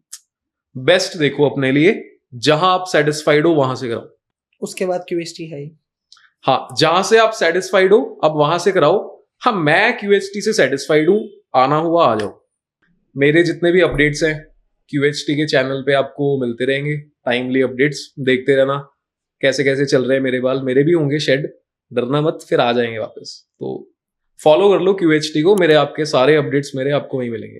[SPEAKER 2] बेस्ट देखो अपने लिए, जहां आप सेटिस्फाइड हो वहां से कराओ।
[SPEAKER 1] उसके बाद QHT है।
[SPEAKER 2] हाँ, जहां से आप सेटिस्फाइड हो अब वहां से कराओ। हाँ, मैं QHT से सेटिस्फाइड हूं, आना हुआ आ जाओ। मेरे जितने भी अपडेट्स हैं QHT के चैनल पे आपको मिलते रहेंगे, टाइमली अपडेट्स देखते रहना, कैसे कैसे चल रहे हैं मेरे बाल। मेरे भी होंगे शेड, डरना मत, फिर आ जाएंगे वापस। तो फॉलो कर लो QHT को, मेरे आपके सारे अपडेट्स मेरे आपको वहीं मिलेंगे।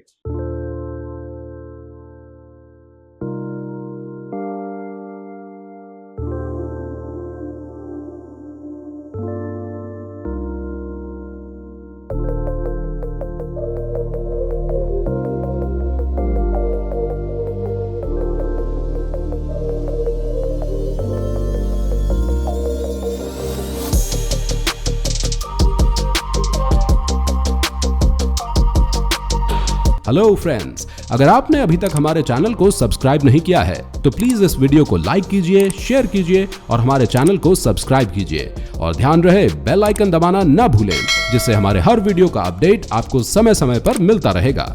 [SPEAKER 3] हेलो फ्रेंड्स, अगर आपने अभी तक हमारे चैनल को सब्सक्राइब नहीं किया है तो प्लीज इस वीडियो को लाइक कीजिए, शेयर कीजिए और हमारे चैनल को सब्सक्राइब कीजिए। और ध्यान रहे बेल आइकन दबाना ना भूलें, जिससे हमारे हर वीडियो का अपडेट आपको समय समय पर मिलता रहेगा।